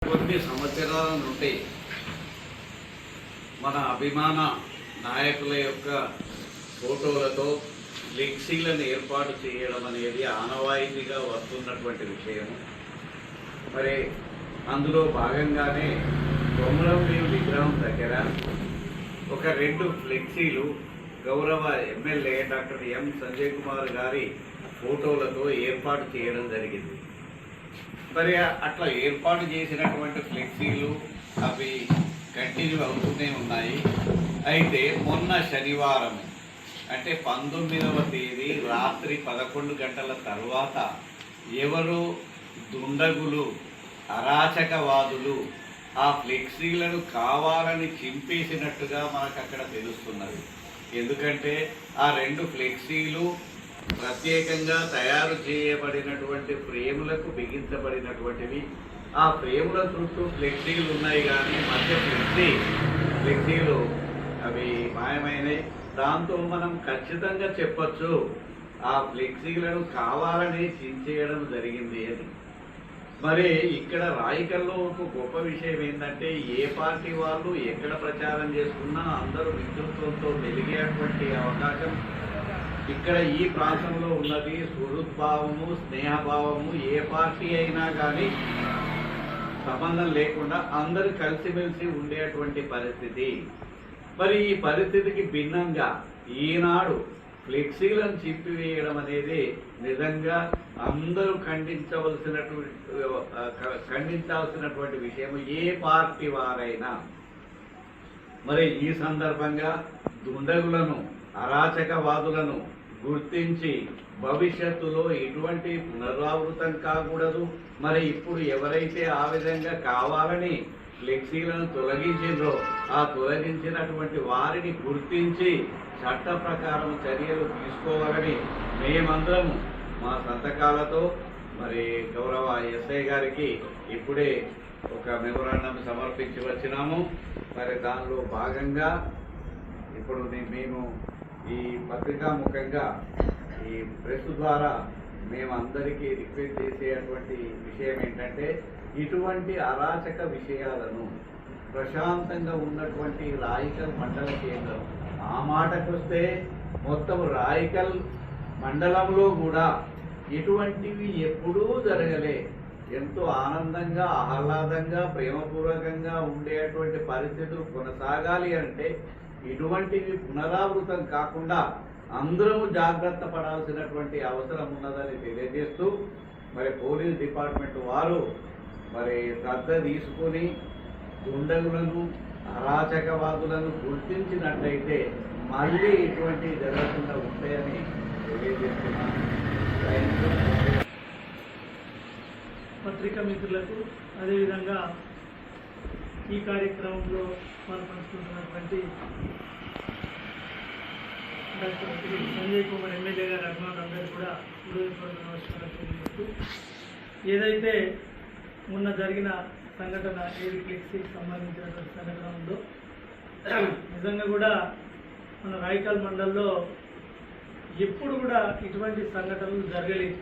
కొన్ని సంవత్సరాల నుండి మన అభిమాన నాయకుల యొక్క ఫోటోలతో ఫ్లెక్సీలను ఏర్పాటు చేయడం అనేది ఆనవాయితీగా వస్తున్నటువంటి విషయము. మరి అందులో భాగంగానే కొమరంభీం విగ్రహం దగ్గర ఒక 2 ఫ్లెక్సీలు గౌరవ MLA doctor M Sanjay Kumar గారి ఫోటోలతో ఏర్పాటు చేయడం జరిగింది. మరి అట్లా ఏర్పాటు చేసినటువంటి ఫ్లెక్సీలు అవి కంటిన్యూ అవుతూనే ఉన్నాయి. అయితే మొన్న శనివారం అంటే 19వ తేదీ రాత్రి 11 గంటల తర్వాత ఎవరో దుండగులు, అరాచకవాదులు ఆ ఫ్లెక్సీలను కావాలని చింపేసినట్టుగా మనకు అక్కడ తెలుస్తున్నది. ఎందుకంటే ఆ 2 ఫ్లెక్సీలు ప్రత్యేకంగా తయారు చేయబడినటువంటి ఫ్రేములకు బిగించబడినటువంటివి. ఆ ఫ్రేముల చుట్టూ ఫ్లెక్సీలు ఉన్నాయి, కానీ మధ్య ఫ్లెక్సీలు అవి మాయమైనవి. దాంతో మనం ఖచ్చితంగా చెప్పచ్చు ఆ ఫ్లెక్సీలను కావాలని చించేయడం జరిగింది అని. మరి ఇక్కడ రాయికల్లో ఒక గొప్ప విషయం ఏంటంటే, ఏ పార్టీ వాళ్ళు ఎక్కడ ప్రచారం చేసుకున్నా అందరూ మిత్రుత్వంతో మెలిగేటువంటి అవకాశం ఇక్కడ ఈ ప్రాంతంలో ఉన్నది. సుహృద్భావము, స్నేహభావము, ఏ పార్టీ అయినా కానీ సంబంధం లేకుండా అందరూ కలిసిమెలిసి ఉండేటువంటి పరిస్థితి. మరి ఈ పరిస్థితికి భిన్నంగా ఈనాడు ఫ్లెక్సీలను చింపివేయడం అనేది నిజంగా అందరూ ఖండించాల్సినటువంటి విషయం, ఏ పార్టీ వారైనా. మరి ఈ సందర్భంగా దుండగులను, అరాచకవాదులను గుర్తించి భవిష్యత్తులో ఎటువంటి పునరావృతం కాకూడదు. మరి ఇప్పుడు ఎవరైతే ఆ విధంగా కావాలని ఫ్లెక్సీలను తొలగించిందో ఆ తొలగించినటువంటి వారిని గుర్తించి చట్ట ప్రకారం చర్యలు తీసుకోవాలని మేమందరము మా సంతకాలతో మరి గౌరవ ఎస్ఐ గారికి ఇప్పుడే ఒక మెమోరాండం సమర్పించి వచ్చినాము. మరి దానిలో భాగంగా ఇప్పుడు మేము ఈ పత్రికాముఖంగా ఈ ప్రెస్ ద్వారా మేమందరికీ రిక్వెస్ట్ చేసేటువంటి విషయం ఏంటంటే, ఇటువంటి అరాచక విషయాలను ప్రశాంతంగా ఉన్నటువంటి రాయికల్ మండల కేంద్రం, ఆ మాటకొస్తే మొత్తం రాయికల్ మండలంలో కూడా ఇటువంటివి ఎప్పుడూ జరగలే. ఎంతో ఆనందంగా, ఆహ్లాదంగా, ప్రేమపూర్వకంగా ఉండేటువంటి పరిస్థితులు కొనసాగాలి అంటే ఇటువంటివి పునరావృతం కాకుండా అందరము జాగ్రత్త పడాల్సినటువంటి అవసరం ఉన్నదని తెలియజేస్తూ, మరి పోలీస్ డిపార్ట్మెంట్ వారు మరి శ్రద్ధ తీసుకొని దుండగులను, అరాచకవాదులను గుర్తించినట్లయితే మళ్ళీ ఇటువంటివి జరగకుండా ఉంటాయని తెలియజేస్తున్నాను. పత్రికా మిత్రులకు, అదేవిధంగా ఈ కార్యక్రమంలో పాల్పంచుకుంటున్నటువంటి డాక్టర్ సంజయ్ కుమార్ ఎమ్మెల్యే గారి అభిమానులందరూ కూడా హృదయపూర్వక నమస్కారం తెలియజేస్తూ, ఏదైతే మొన్న జరిగిన సంఘటన, ఏది ఫ్లెక్సీకి సంబంధించినటువంటి సంఘటన ఉందో, నిజంగా కూడా మన రాయికల్ మండలంలో ఎప్పుడు కూడా ఇటువంటి సంఘటనలు జరగలేదు.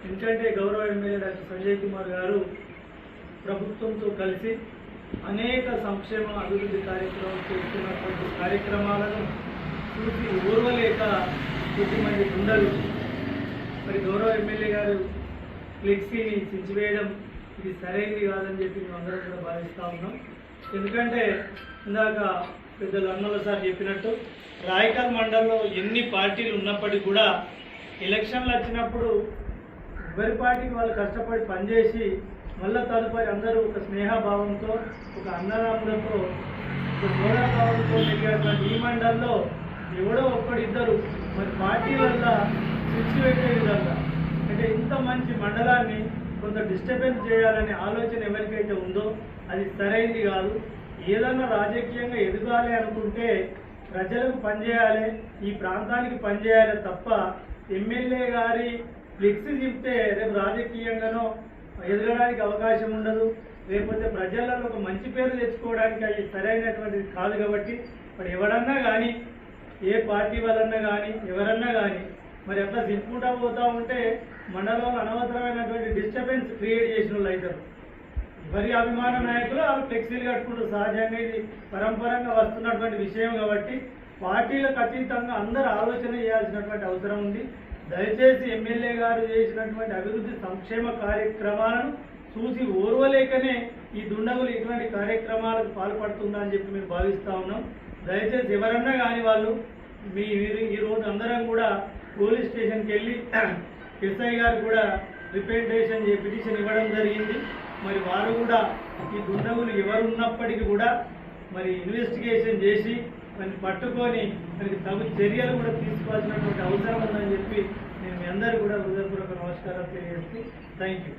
ఎందుకంటే గౌరవ ఎమ్మెల్యే డాక్టర్ సంజయ్ కుమార్ గారు ప్రభుత్వంతో కలిసి అనేక సంక్షేమ అభివృద్ధి కార్యక్రమాలు చేస్తున్నటువంటి కార్యక్రమాలను చూసి ఓర్వలేక కొద్దిమంది దుండలు మరి గౌరవ ఎమ్మెల్యే గారు ఫ్లెక్సీని చించివేయడం ఇది సరైనది కాదని చెప్పి మేము అందరం కూడా భావిస్తూ ఉన్నాం. ఎందుకంటే ఇందాక పెద్దలు అన్నల సార్ చెప్పినట్టు రాయకల్ మండలంలో ఎన్ని పార్టీలు ఉన్నప్పటికీ కూడా ఎలక్షన్లు వచ్చినప్పుడు ఎవరి పార్టీకి వాళ్ళు కష్టపడి పనిచేసి మళ్ళీ తదుపరి అందరూ ఒక స్నేహభావంతో, ఒక అన్నరాములతో, ఒక సోదరభావంతో మెలిగేటువంటి ఈ మండలంలో ఎవడో ఒక్కడిద్దరు మరి పార్టీ వల్ల స్విచ్ పెట్టే విధంగా, అంటే ఇంత మంచి మండలాన్ని కొంత డిస్టర్బెన్స్ చేయాలనే ఆలోచన ఎవరికైతే ఉందో అది సరైనది కాదు. ఏదన్నా రాజకీయంగా ఎదగాలి అనుకుంటే ప్రజలకు పనిచేయాలి, ఈ ప్రాంతానికి పనిచేయాలి తప్ప ఎమ్మెల్యే గారి ఫ్లెక్సీ చెప్తే రేపు రాజకీయంగానో ఎదగడానికి అవకాశం ఉండదు, లేకపోతే ప్రజలలో ఒక మంచి పేరు తెచ్చుకోవడానికి అది సరైనటువంటిది కాదు. కాబట్టి మరి ఎవరన్నా కానీ, ఏ పార్టీ వాళ్ళన్నా కానీ, ఎవరన్నా కానీ మరి అట్లా దింపుకుంటా పోతూ ఉంటే మండలంలో అనవసరమైనటువంటి డిస్టర్బెన్స్ క్రియేట్ చేసిన వాళ్ళు అవుతారు. మరి అభిమాన నాయకులు వాళ్ళు ఫ్లెక్సీలు కట్టుకుంటారు. సహజంగా ఇది పరంపరంగా వస్తున్నటువంటి విషయం కాబట్టి పార్టీలకు అతీతంగా అందరూ ఆలోచన చేయాల్సినటువంటి అవసరం ఉంది. దయచేసి ఎమ్మెల్యే గారు చేసినటువంటి అభివృద్ధి సంక్షేమ కార్యక్రమాలను చూసి ఓర్వలేకనే ఈ దుండగులు ఇటువంటి కార్యక్రమాలకు పాల్పడుతుందా అని చెప్పి మేము భావిస్తూ ఉన్నాం. దయచేసి ఎవరన్నా కానీ వాళ్ళు మీరు ఈరోజు అందరం కూడా పోలీస్ స్టేషన్కి వెళ్ళి ఎస్ఐ గారు కూడా రిప్రజెంటేషన్ పిటిషన్ ఇవ్వడం జరిగింది. మరి వారు కూడా ఈ దుండగులు ఎవరున్నప్పటికీ కూడా మరి ఇన్వెస్టిగేషన్ చేసి మరి పట్టుకొని మరి తగు చర్యలు కూడా తీసుకోవాల్సినటువంటి అవసరం ఉందని చెప్పి నేను మీ అందరూ కూడా హృదయపూర్వక నమస్కారాలు తెలియజేస్తూ థ్యాంక్ యూ.